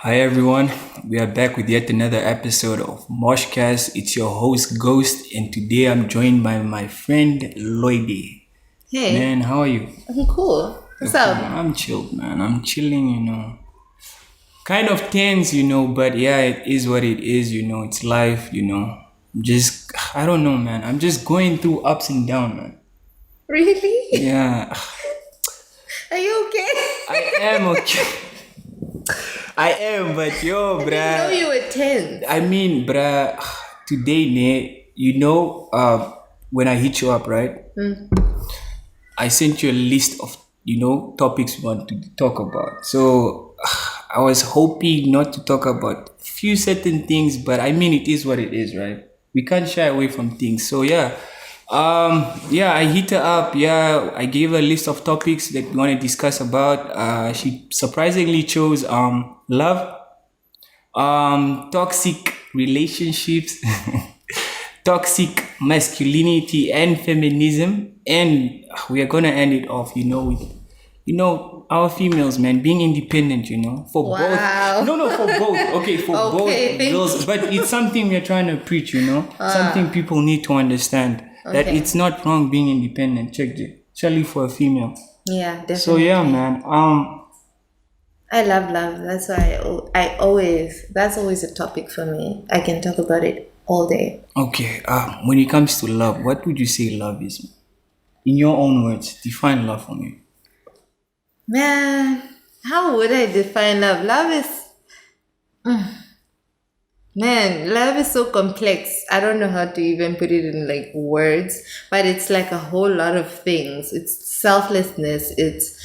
Hi everyone, we are back with yet another episode of MoshCast. It's your host Ghost, and today I'm joined by my friend Loide. Man, Hey, how are you? I'm cool. What's Okay, up? I'm chilled, man. I'm chilling. Kind of tense, but yeah, it is what it is. It's life. I don't know, man. I'm just going through ups and downs, man. Really? Yeah, Are you I okay? am okay. I am, but yo, I didn't know bruh. you were tense. I mean, bruh, today, when I hit you up, right? I sent you a list of topics we want to talk about. So I was hoping not to talk about few certain things, but I mean, it is what it is, right? We can't shy away from things. So yeah, I hit her up. Yeah, I gave her a list of topics that we want to discuss about. She surprisingly chose love, toxic relationships, toxic masculinity and feminism, and we are gonna end it off with our females, man, being independent, for both. Wow. No, for both. Okay, for both Okay, thank girls, but it's something we're trying to preach. Something people need to understand that Okay. it's not wrong being independent. Check it, especially for a female. Yeah, So yeah, definitely. man. I love love. That's why that's always a topic for me. I can talk about it all day. Okay, when it comes to love, what would you say love is? In your own words, define love for me. Man, how would I define love? Love is so complex. I don't know how to even put it in like words, but it's like a whole lot of things. It's selflessness, it's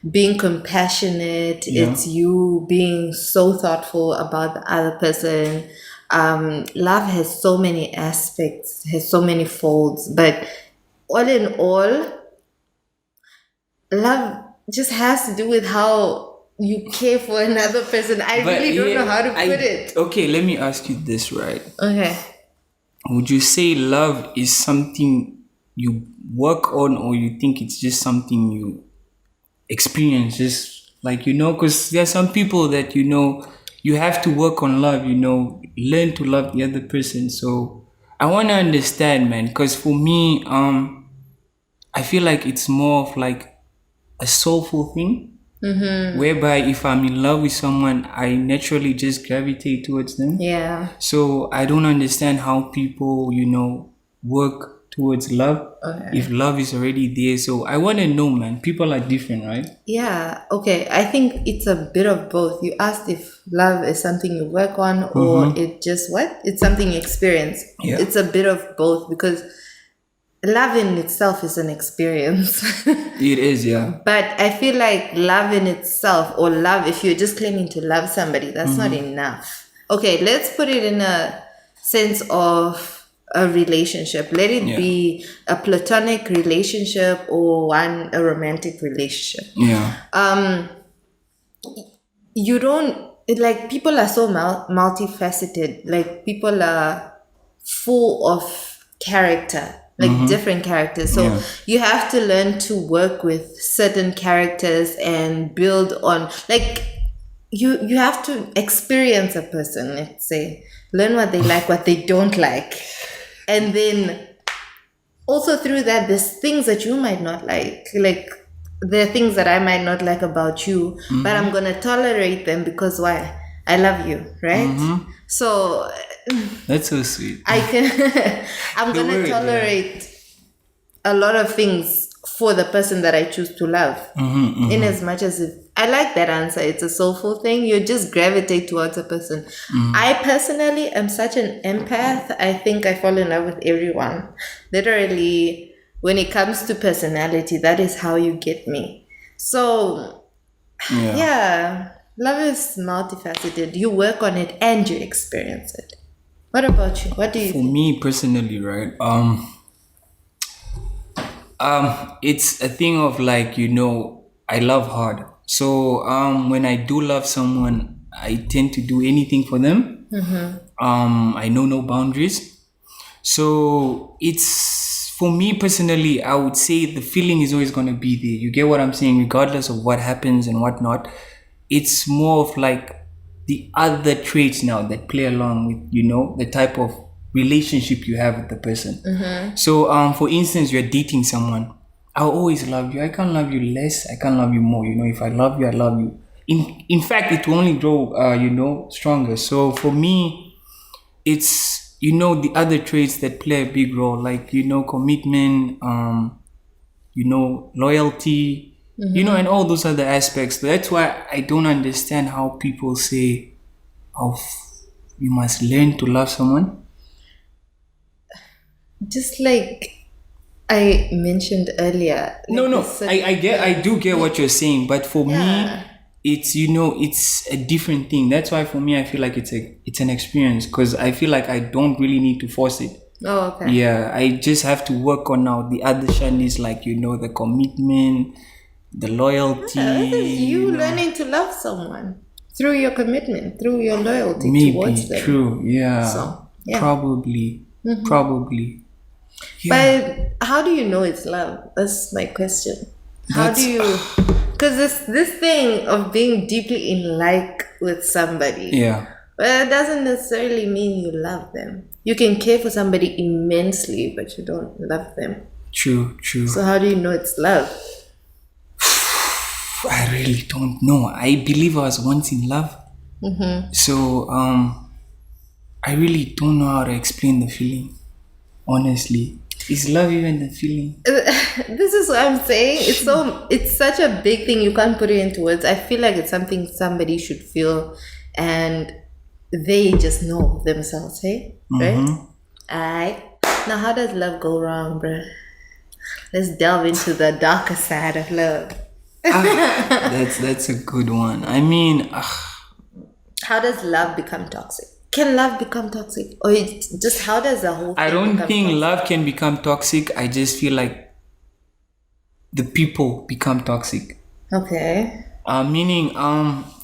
being compassionate, Yeah. it's you being so thoughtful about the other person. Love has so many aspects, has so many folds, but all in all, love just has to do with how you care for another person. I But really don't know how to put I it. okay, let me ask you this, right? Okay. Would you say love is something you work on, or you think it's just something you experience, just like, because there are some people that you have to work on love, learn to love the other person. So I want to understand, man, because for me, I feel like it's more of like a soulful thing, whereby if I'm in love with someone, I naturally just gravitate towards them. Yeah. So I don't understand how people work towards love if Okay. love is already there. So I want to know, man. People are different, right? Yeah. Okay. I think it's a bit of both. You asked if love is something you work on or Mm-hmm. it just what? It's something you experience. Yeah. It's a bit of both because love in itself is an experience. It is, yeah. But I feel like love in itself, or love, if you're just claiming to love somebody, that's not Mm-hmm. enough. Okay, let's put it in a sense of a relationship. Let it Yeah. be a platonic relationship or a romantic relationship. Yeah. You don't, like, people are so multifaceted. Like, people are full of character, like different characters. So Yeah. you have to learn to work with certain characters and build on, like, you have to experience a person, let's say, learn what they like, what they don't like, and then also through that there's things that you might not like there are things that I might not like about you, but I'm gonna tolerate them because why? I love you, right? So That's so sweet. I can I'm The gonna word, yeah. tolerate a lot of things for the person that I choose to love. In as much as if I like that answer, it's a soulful thing. You just gravitate towards a person. I personally am such an empath. I think I fall in love with everyone. Literally, when it comes to personality, that is how you get me. So, Yeah. yeah, love is multifaceted. You work on it and you experience it. What about you? What do you For think? me personally, right? It's a thing of like, I love hard. So when I do love someone, I tend to do anything for them. I know no boundaries. So it's for me personally, I would say the feeling is always gonna be there. You get what I'm saying, regardless of what happens and whatnot. It's more of like the other traits now that play along with, the type of relationship you have with the person. So for instance, you're dating someone. I'll always love you. I can't love you less. I can't love you more. If I love you, I love you. In fact, it will only grow stronger. So for me, it's the other traits that play a big role, like commitment, loyalty, and all those other aspects. That's why I don't understand how people say, "Oh, you must learn to love someone." Just like I mentioned earlier. No, like no, this I do get what you're saying, but for me, Yeah. it's it's a different thing. That's why for me, I feel like it's an experience, because I feel like I don't really need to force it. Oh, okay. Yeah, I just have to work on now the other shinies, like the commitment, the loyalty. This is you learning to love someone through your commitment, through your loyalty Maybe towards them. true. Yeah, So, yeah. probably. Yeah. But how do you know it's love? That's my question. How That's- do you? Because this thing of being deeply in like with somebody, Yeah. well, it doesn't necessarily mean you love them. You can care for somebody immensely, but you don't love them. True. So how do you know it's love? I really don't know. I believe I was once in love. So I really don't know how to explain the feeling. Honestly, is love even the feeling? This is what I'm saying. It's such a big thing. You can't put it into words. I feel like it's something somebody should feel, and they just know themselves. Hey, right? Alright. Now, how does love go wrong, bruh? Let's delve into the darker side of love. That's a good one. I mean, How does love become toxic? Can love become toxic, or just how does the whole? I thing don't become think toxic? love can become toxic. I just feel like the people become toxic. Okay. Meaning,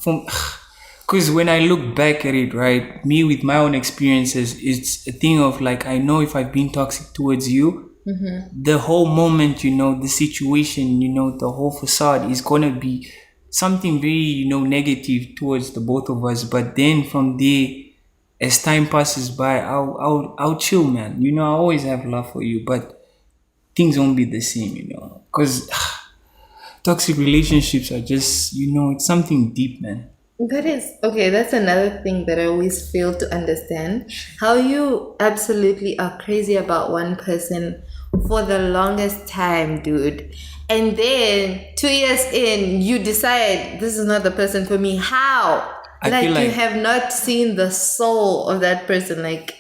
because when I look back at it, right, me with my own experiences, it's a thing of like, I know if I've been toxic towards you, the whole moment, the situation, the whole facade is gonna be something very, negative towards the both of us. But then from there, as time passes by, I'll chill, man. I always have love for you, but things won't be the same, because toxic relationships are just, it's something deep, man. That is okay. That's another thing that I always fail to understand. How you absolutely are crazy about one person for the longest time, dude. And then 2 years in, you decide this is not the person for me. How? I feel You like- have not seen the soul of that person. Like,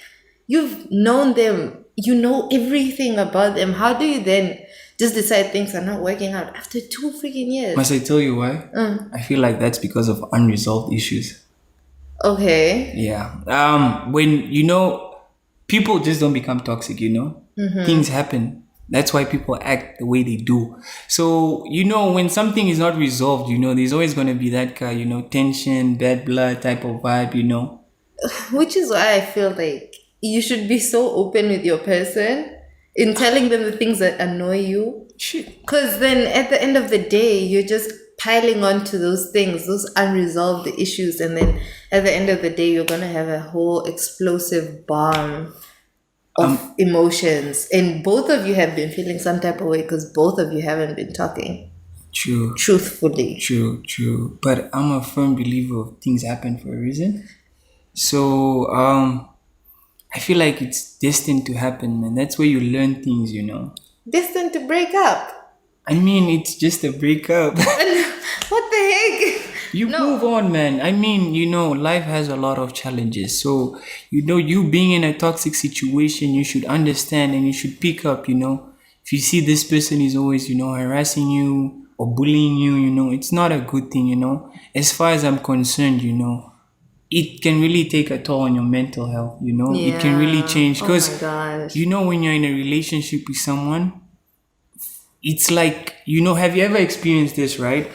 you've known them, you know everything about them. How do you then just decide things are not working out after 2 freaking years? Must I tell you why? I feel like that's because of unresolved issues. Okay. Yeah. When people just don't become toxic, things happen. That's why people act the way they do. So, when something is not resolved, there's always going to be that guy, tension, bad blood type of vibe, Which is why I feel like you should be so open with your person in telling them the things that annoy you. Shit. Because then at the end of the day, you're just piling on to those things, those unresolved issues. And then at the end of the day, you're going to have a whole explosive bomb of emotions. And both of you have been feeling some type of way because both of you haven't been talking True. truthfully. True. But I'm a firm believer of things happen for a reason. So, I feel like it's destined to happen, man. That's where you learn things, Destined to break up. I mean, it's just a breakup. What the heck? You move on, man. I mean, life has a lot of challenges. So, you being in a toxic situation, you should understand and you should pick up, If you see this person is always, harassing you or bullying you, it's not a good thing, As far as I'm concerned, it can really take a toll on your mental health, It can really change. Because, oh my gosh. when you're in a relationship with someone, it's like, have you ever experienced this, right?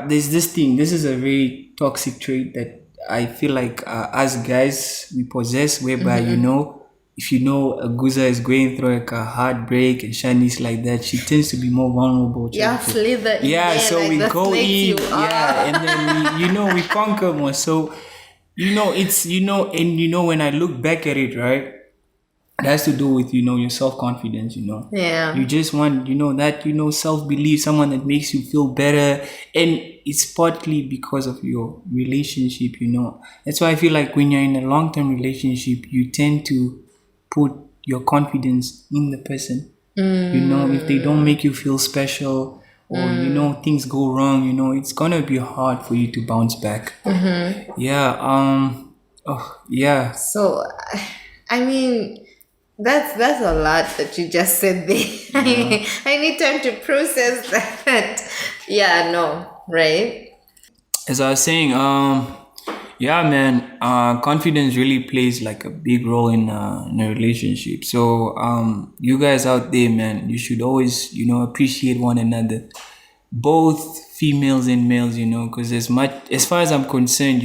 There's this thing. This is a very toxic trait that I feel like us guys, we possess, whereby, if you know Aguza is going through like a heartbreak and Shani's like that, she tends to be more vulnerable. Yeah, slither in Yeah, there so like we the go snakes you in, are. yeah, and then we conquer more. So, it's, and when I look back at it, right, it has to do with, your self-confidence, Yeah. you just want, that, self-belief, someone that makes you feel better. And it's partly because of your relationship. That's why I feel like when you're in a long-term relationship, you tend to put your confidence in the person. If they don't make you feel special, or things go wrong, it's gonna be hard for you to bounce back. Yeah. Oh, yeah. So, I mean, that's a lot that you just said there. Yeah. I need time to process that. Yeah, no, right? As I was saying, yeah, man, confidence really plays like a big role in a relationship. So, you guys out there, man, you should always, appreciate one another, both females and males, because as far as I'm concerned,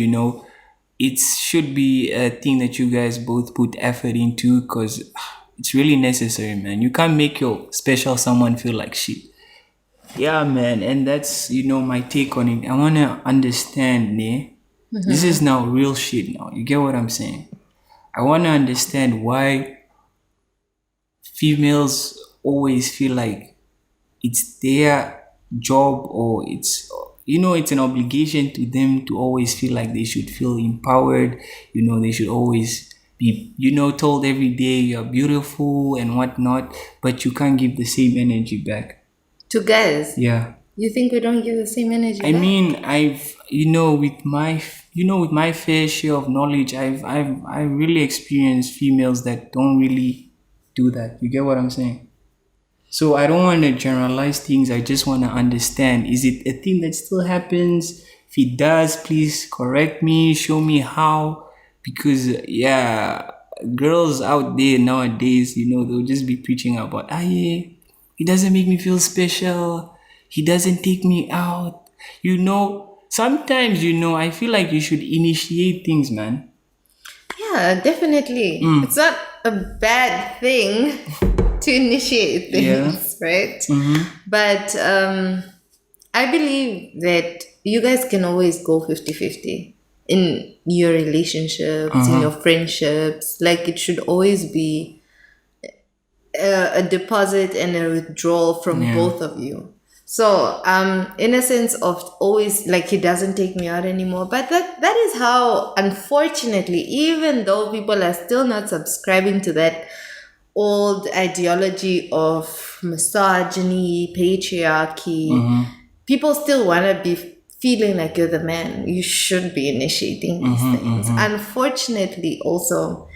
it should be a thing that you guys both put effort into, because it's really necessary, man. You can't make your special someone feel like shit. Yeah, man, and that's my take on it. I wanna understand, ne? This is now real shit. Now you get what I'm saying. I wanna understand why females always feel like it's their job, or it's an obligation to them to always feel like they should feel empowered. They should always be told every day you're beautiful and whatnot, but you can't give the same energy back. To guys, Yeah. you think we don't give the same energy I back? mean, I've with my fair share of knowledge, I really experienced females that don't really do that. You get what I'm saying? So I don't want to generalize things. I just want to understand: is it a thing that still happens? If it does, please correct me, show me how. Because yeah, girls out there nowadays, they'll just be preaching about, yeah, he doesn't make me feel special. He doesn't take me out. Sometimes, I feel like you should initiate things, man. Yeah, definitely. It's not a bad thing to initiate Yeah. things, right? But I believe that you guys can always go 50-50 in your relationships, in your friendships. Like, it should always be a deposit and a withdrawal from Yeah. both of you. So, in a sense of always, like, he doesn't take me out anymore. But that is how, unfortunately, even though people are still not subscribing to that old ideology of misogyny, patriarchy, people still want to be feeling like you're the man. You should be initiating these things. Unfortunately, also,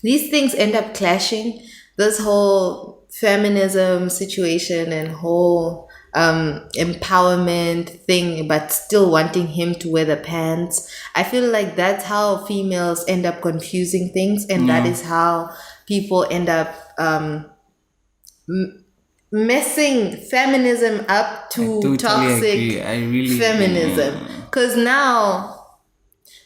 these things end up clashing. This whole feminism situation and whole empowerment thing, but still wanting him to wear the pants. I feel like that's how females end up confusing things, and that is how people end up messing feminism up to Totally toxic agree. I really feminism. Because now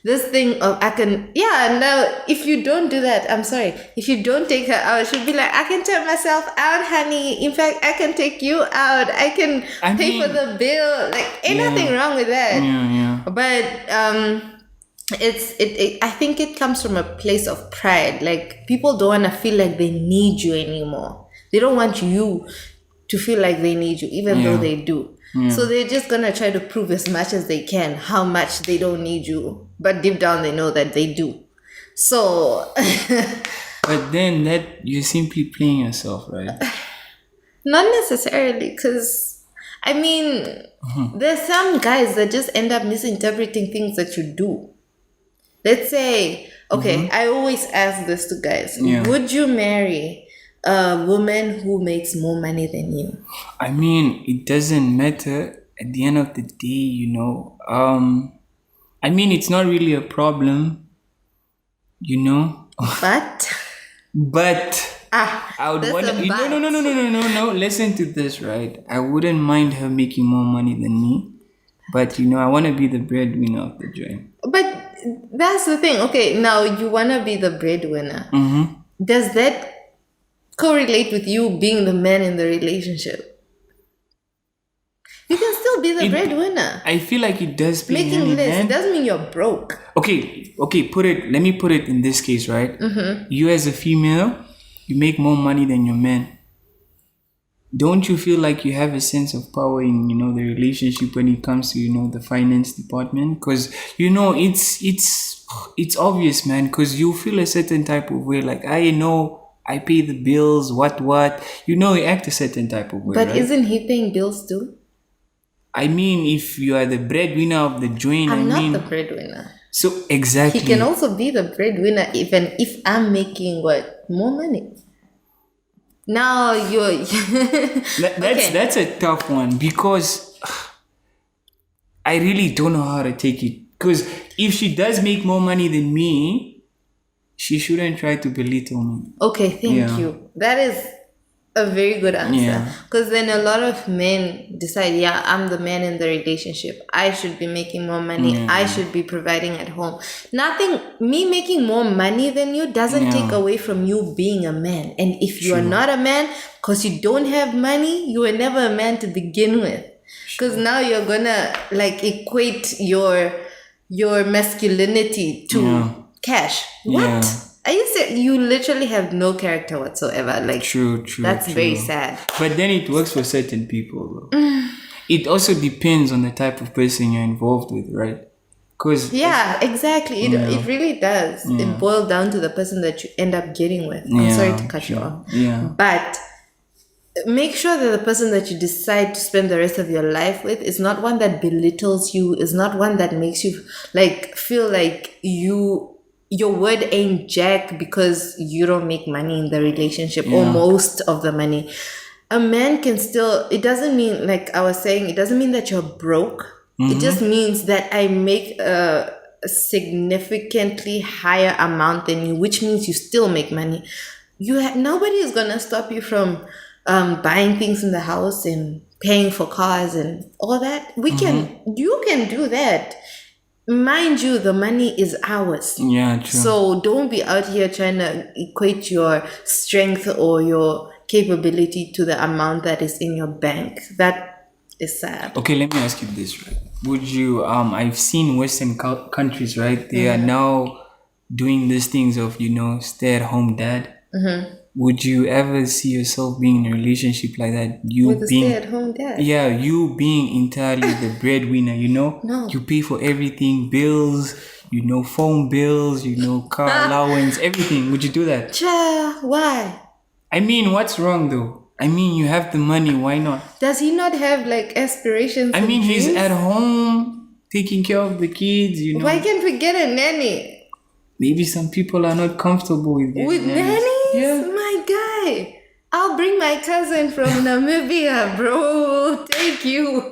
this thing of now if you don't do that, I'm sorry, if you don't take her out, she'll be like, I can take myself out, honey. In fact, I can take you out. I can pay for the bill. Like, ain't nothing wrong with that. Yeah. But I think it comes from a place of pride. Like, people don't want to feel like they need you anymore. They don't want you to feel like they need you, even though they do. So they're just gonna try to prove as much as they can how much they don't need you, but deep down they know that they do. So But then that you're simply playing yourself, right? not necessarily, because I mean, there's some guys that just end up misinterpreting things that you do. Let's say, okay, I always ask this to guys: would you marry a woman who makes more money than you? I mean, it doesn't matter at the end of the day, I mean, it's not really a problem, But but I would that's want a to. but. No. Listen to this, right? I wouldn't mind her making more money than me, but I want to be the breadwinner of the joint. But that's the thing. Okay, now you wanna be the breadwinner. Does that correlate with you being the man in the relationship? You can still be the breadwinner. I feel like it does play hand Making in less hand. doesn't mean you're broke. Okay, let me put it in this case, right? You as a female, you make more money than your man. Don't you feel like you have a sense of power in, the relationship when it comes to, the finance department? Because, it's obvious, man, because you feel a certain type of way, like, I know I pay the bills, what, you act a certain type of way, But right? isn't he paying bills too? I mean, if you are the breadwinner of the joint, I'm not the breadwinner. so exactly. He can also be the breadwinner even if I'm making more money. Now you're That's a tough one because I really don't know how to take it. Because if she does make more money than me, she shouldn't try to belittle me. Okay, thank you. That is a very good answer. Yeah. Because then a lot of men decide, yeah, I'm the man in the relationship. I should be making more money. I should be providing at home. Me making more money than you doesn't take away from you being a man. And if you are not a man, because you don't have money, you were never a man to begin with. Because now you're gonna equate your masculinity to cash. What? Yeah. Are you serious? You literally have no character whatsoever. True. That's very sad. But then it works for certain people, though. It also depends on the type of person you're involved with, right? Because Exactly. It really does. It boils down to the person that you end up getting with. I'm sorry to cut you off. Yeah. But make sure that the person that you decide to spend the rest of your life with is not one that belittles you, is not one that makes you feel like your word ain't jack because you don't make money in the relationship or most of the money. A man can still, it doesn't mean, like I was saying, it doesn't mean that you're broke. It just means that I make a significantly higher amount than you, which means you still make money. Nobody is gonna stop you from buying things in the house and paying for cars and all that. You can do that. Mind you, the money is ours. Yeah, true. So don't be out here trying to equate your strength or your capability to the amount that is in your bank. That is sad. Okay, let me ask you this, right? Would you, I've seen Western countries, right? They are now doing these things of, stay-at-home dad. Would you ever see yourself being in a relationship like that? With a stay-at-home dad? Yeah, you being entirely the breadwinner, No. You pay for everything, bills, phone bills, car allowance, everything. Would you do that? Why? I mean, what's wrong though? I mean, you have the money, why not? Does he not have aspirations? I mean, and he's dreams? at home taking care of the kids, Why can't we get a nanny? Maybe some people are not comfortable with nannies? Yeah. My guy, I'll bring my cousin from Namibia, bro. Thank you.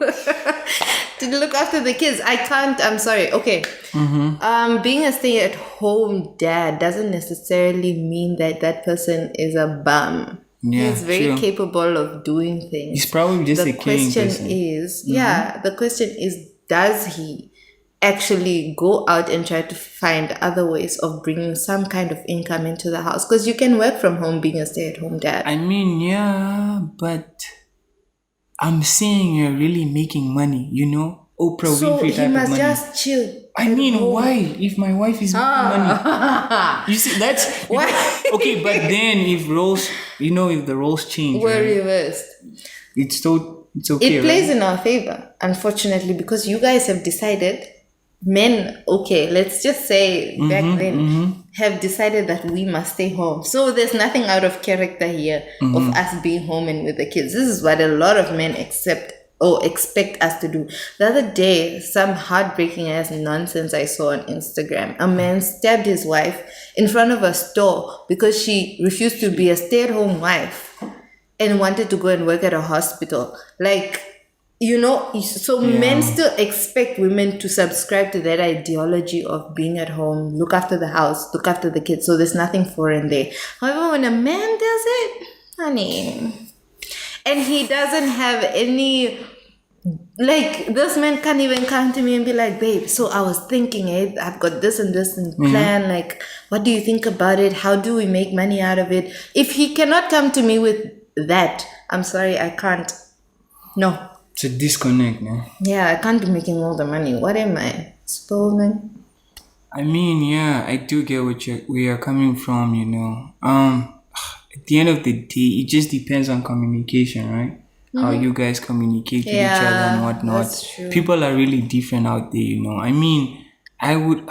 To look after the kids. I can't, I'm sorry. Okay. Being a stay-at-home dad doesn't necessarily mean that person is a bum. Yeah, He's very capable of doing things. He's probably just a caring person. The question is, does he actually go out and try to find other ways of bringing some kind of income into the house? Because you can work from home being a stay-at-home dad. I mean, yeah, but I'm saying you're really making money, Oprah Winfrey type of money. So he must just chill. I mean, why? If my wife is making money, you see, that's why. Okay. But then if roles, if the roles change, we're right? reversed. It's okay. It plays in our favor, unfortunately, because you guys have decided. Men, okay, let's just say back then, have decided that we must stay home. So there's nothing out of character here of us being home and with the kids. This is what a lot of men expect us to do. The other day, some heartbreaking ass nonsense I saw on Instagram. A man stabbed his wife in front of a store because she refused to be a stay-at-home wife and wanted to go and work at a hospital. Men still expect women to subscribe to that ideology of being at home, look after the house, look after the kids. So there's nothing foreign there. However, when a man does it, honey, and he doesn't have any Like this man can't even come to me and be like, babe, so I was thinking, I've got this and this in plan. Like, what do you think about it? How do we make money out of it? If he cannot come to me with that, I'm sorry, I can't. No. It's a disconnect, man. Yeah, I can't be making all the money. What am I? Spoilman? I mean, yeah, I do get where you're coming from, At the end of the day, it just depends on communication, right? How you guys communicate with each other and Yeah, whatnot. that's true. People are really different out there. I mean, I would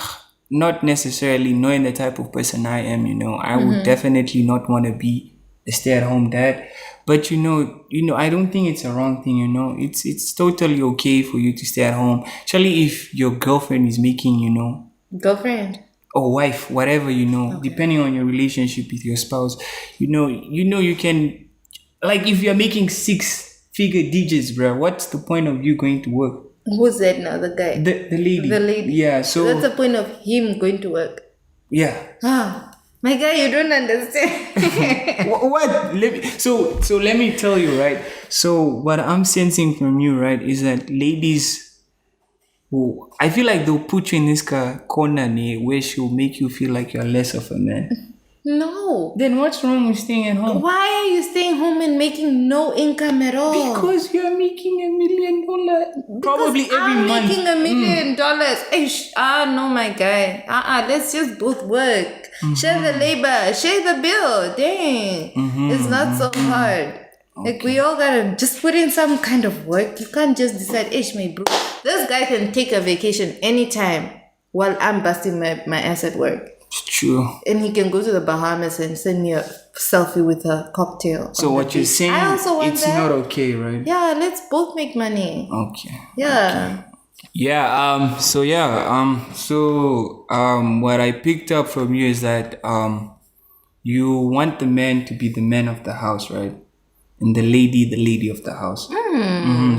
not necessarily knowing the type of person I am, I would definitely not want to be a stay-at-home dad. But I don't think it's a wrong thing. It's totally okay for you to stay at home, especially if your girlfriend is making, Girlfriend. or wife, whatever, depending on your relationship with your spouse, you can, like, if you're making 6-figure digits, bro, what's the point of you going to work? Who's that now? The guy? The lady. The lady. Yeah, so That's the point of him going to work. yeah. My guy, you don't understand. What? So let me tell you, right? So what I'm sensing from you, right, is that ladies who, I feel like they'll put you in this corner where she'll make you feel like you're less of a man. No. Then what's wrong with staying at home? Why are you staying home and making no income at all? Because you're making $1 million probably every I'm month. making $1 million. No, my guy. Let's just both work. Share the labor. Share the bill. Dang. It's not so hard. Like, we all gotta just put in some kind of work. You can't just decide, my bro, this guy can take a vacation anytime while I'm busting my ass at work. It's true. And he can go to the Bahamas and send me a selfie with a cocktail. So what you're saying, I also want it's that. not okay, right? Yeah, let's both make money. Okay. Yeah. Yeah, what I picked up from you is that you want the man to be the man of the house, right? And the lady of the house.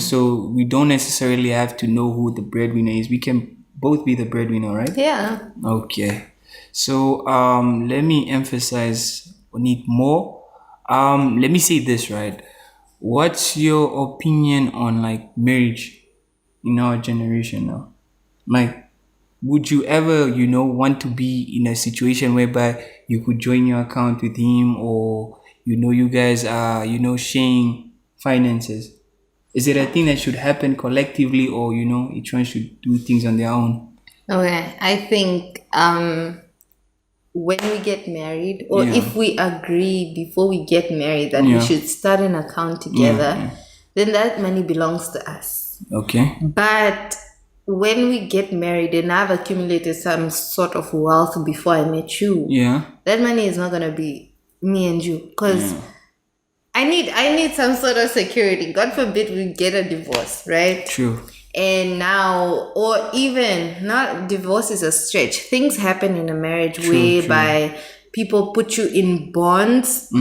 So we don't necessarily have to know who the breadwinner is. We can both be the breadwinner, right? Yeah. Okay. So let me emphasize on it more. Let me say this, right? What's your opinion on, like, marriage in our generation now? Like, would you ever, want to be in a situation whereby you could join your account with him, or, you guys are, sharing finances? Is it a thing that should happen collectively, or, each one should do things on their own? Okay. I think when we get married, or if we agree before we get married that we should start an account together, then that money belongs to us. Okay. But when we get married and I've accumulated some sort of wealth before I met you, that money is not gonna be me and you, because I need some sort of security. God forbid we get a divorce, right? True. And now, or even not, divorce is a stretch. Things happen in a marriage whereby people put you in bonds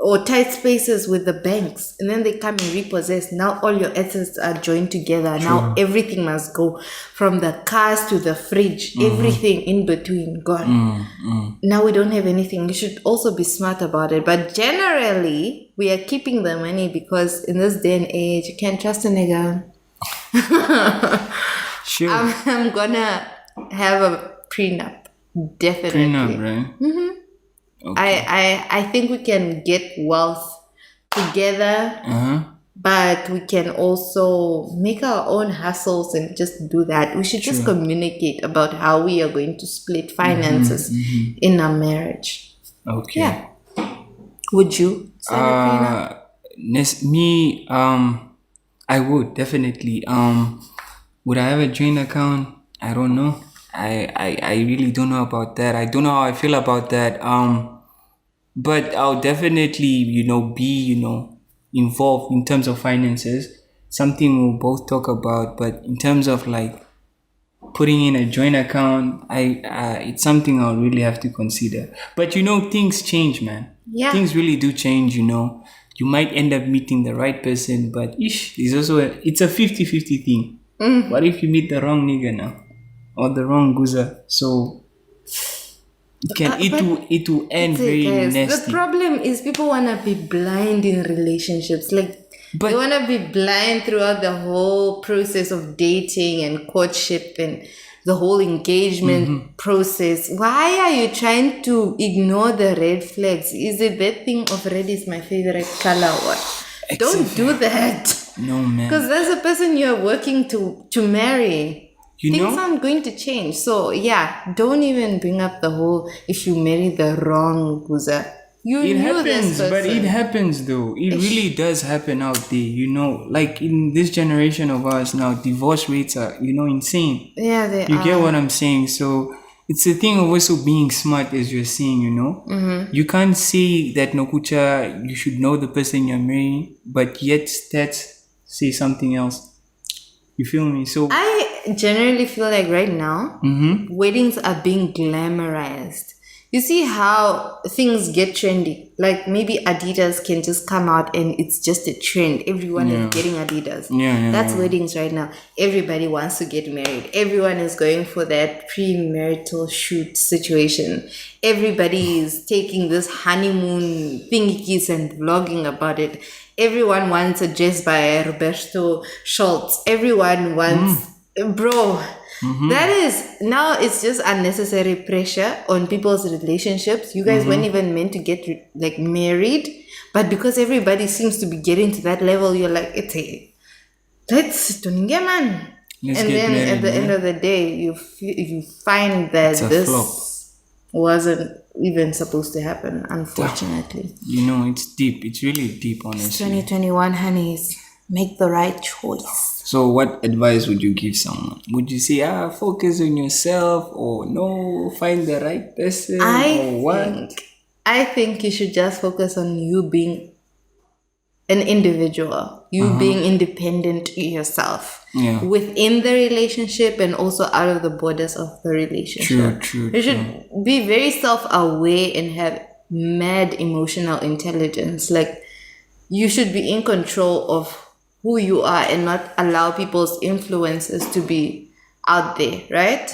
or tight spaces with the banks, and then they come and repossess. Now all your assets are joined together. Now everything must go, from the cars to the fridge, everything in between gone. Now we don't have anything. We should also be smart about it. But generally, we are keeping the money because in this day and age, you can't trust a nigga. Sure. I'm gonna have a prenup. Definitely. Prenup, right? Okay. I think we can get wealth together, but we can also make our own hustles and just do that. We should just communicate about how we are going to split finances in our marriage. Okay. Yeah. Would you sign a prenup? Me, I would definitely. Would I have a joint account? I don't know. I really don't know about that. I don't know how I feel about that. But I'll definitely, be, involved in terms of finances. Something we'll both talk about. But in terms of, like, putting in a joint account, it's something I'll really have to consider. But things change, man. Yeah. Things really do change. You might end up meeting the right person, but it's also it's a 50-50 thing. What if you meet the wrong nigga now, or the wrong guza? So it will end very nasty. The problem is people wanna be blind in relationships. Like, But They want to be blind throughout the whole process of dating and courtship and the whole engagement process. Why are you trying to ignore the red flags? Is it that thing of red is my favorite color or what? Don't do that. no, man. Because that's the person you're working to marry. You Things know? aren't going to change. So yeah, don't even bring up the whole if you marry the wrong Guza. You It knew this happens, but it person. happens though. It really does happen out there, like in this generation of ours now, divorce rates are, insane. Yeah, they You are. get what I'm saying? So it's a thing of also being smart, as you're saying, You can't say that Nokucha, you should know the person you're marrying, but yet stats say something else. You feel me? So, I generally feel like right now, weddings are being glamorized. You see how things get trendy. Like maybe Adidas can just come out and it's just a trend. Everyone Yeah. is getting Adidas. Yeah, That's yeah. weddings right now. Everybody wants to get married. Everyone is going for that premarital shoot situation. Everybody is taking this honeymoon thingies and vlogging about it. Everyone wants a dress by Roberto Schultz. Everyone wants, bro. That is now it's just unnecessary pressure on people's relationships. You guys weren't even meant to get like married, but because everybody seems to be getting to that level, you're like, let's tuninge man. Let's And get then married, at the end man. of the day, you find that It's a this flop. wasn't even supposed to happen. Unfortunately, It's deep. It's really deep, honestly. 2021 honeys, make the right choice. So, what advice would you give someone? Would you say, focus on yourself, or no, find the right person, or what? I think you should just focus on you being an individual, you being independent yourself Yeah. within the relationship and also out of the borders of the relationship. True, You should be very self-aware and have mad emotional intelligence. Like you should be in control of who you are and not allow people's influences to be out there, right?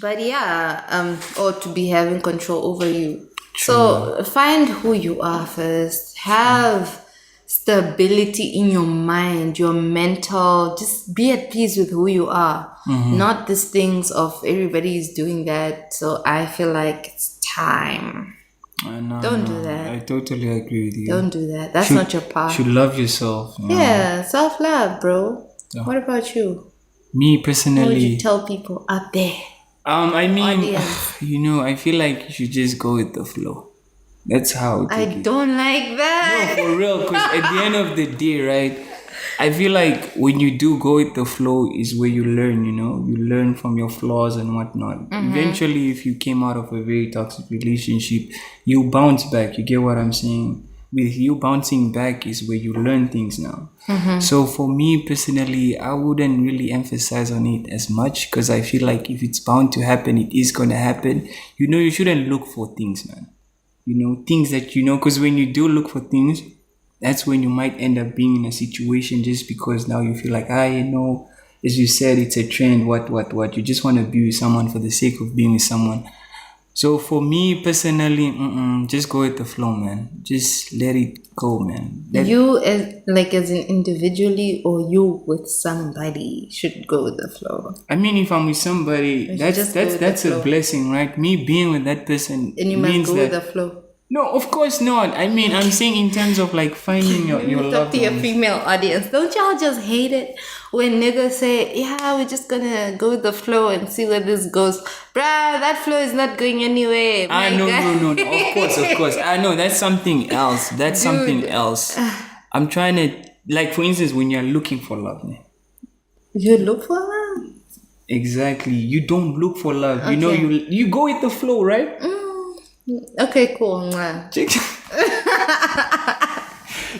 But yeah, or to be having control over you. So find who you are first. Have stability in your mind, your mental. Just be at peace with who you are. Not these things of everybody is doing that. So I feel like it's time. Don't do that. I totally agree with you. Don't do that. That's not your path. Should love yourself. Yeah, self-love, bro. Yeah. What about you? Me What would personally, you tell people out there? I mean, Audience. I feel like you should just go with the flow. That's how I I take it. don't like that. No, for real, because at the end of the day, right, I feel like when you do go with the flow is where you learn, you learn from your flaws and whatnot. Eventually, if you came out of a very toxic relationship, you bounce back. You get what I'm saying? With you bouncing back is where you learn things now. So for me personally, I wouldn't really emphasize on it as much because I feel like if it's bound to happen, it is going to happen. You shouldn't look for things, man. Things that because when you do look for things, that's when you might end up being in a situation just because now you feel like, as you said, it's a trend, what. You just want to be with someone for the sake of being with someone. So for me personally, just go with the flow, man. Just let it go, man. You as an individually or you with somebody should go with the flow. I mean, if I'm with somebody, just go with that's the a flow. blessing, right? Me being with that person And you means must go that. with the flow. No, of course not. I mean, I'm saying in terms of like finding your Talk loved to your ones. female audience. Don't y'all just hate it when niggas say, yeah, we're just gonna go with the flow and see where this goes. Bruh, that flow is not going anywhere. My No. guy. Of course. I know that's something else. That's something else. I'm trying to, like, for instance, when you're looking for love, man. You look for love? Exactly. You don't look for love. Okay. You go with the flow, right? Okay, cool. Mwah.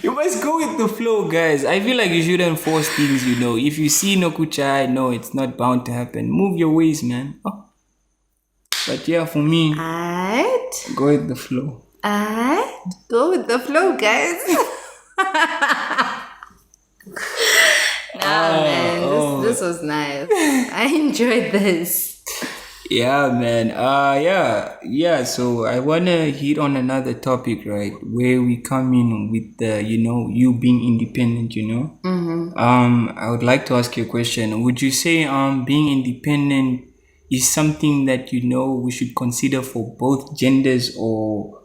You must go with the flow, guys. I feel like you shouldn't force things, If you see no kucha, no, it's not bound to happen. Move your ways, man. Oh. But yeah, for me, Alright. go with the flow. Alright. Go with the flow, guys. Man, this was nice. I enjoyed this. Yeah, man. Yeah. So I wanna hit on another topic, right? Where we come in with the, you being independent. I would like to ask you a question. Would you say being independent is something that we should consider for both genders, or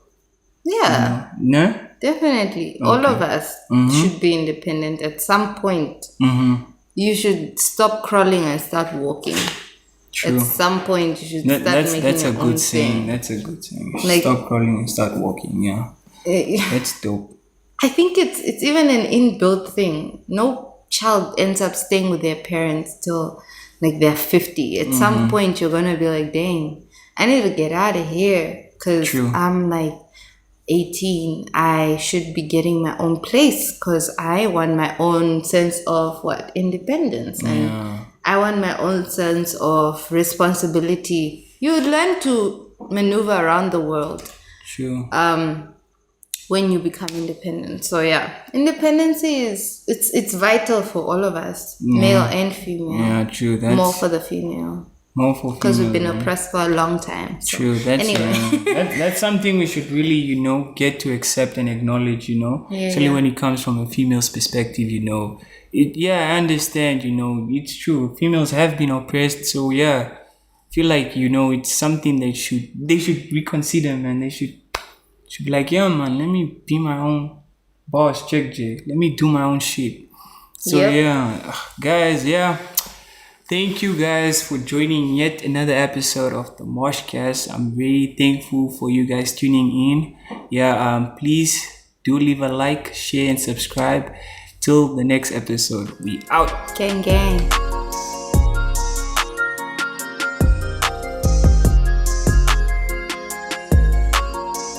Yeah, no? definitely. All of Okay. us Mm-hmm. should be independent at some point. Mm-hmm. You should stop crawling and start walking. At True. some point, you should That, start that's making that's a your good own saying. thing. That's a good saying. Stop Like, crawling and start walking. Yeah, eh, that's dope. I think it's even an inbuilt thing. No child ends up staying with their parents till like they're 50. At some Mm-hmm. point, you're gonna be like, dang, I need to get out of here because True. I'm like 18. I should be getting my own place because I want my own sense of what independence, and Yeah. I want my own sense of responsibility. You learn to maneuver around the world True. when you become independent. So yeah, independency is it's vital for all of us, male Yeah. and female. Yeah. True. More That's for the female more for because we've been females, right? oppressed for a long time. So True. That's anyway, that's something we should really get to accept and acknowledge. yeah, Especially yeah. when it comes from a female's perspective. It. Yeah, I understand. It's true. Females have been oppressed. So yeah, I feel like it's something they should reconsider, man. They should be like, yeah, man. Let me be my own boss. Check J. Let me do my own shit. So Yep. yeah, guys. Yeah. Thank you guys for joining yet another episode of the MoshCast. I'm very thankful for you guys tuning in. Yeah, please do leave a like, share, and subscribe. Till the next episode, we out. Gang gang.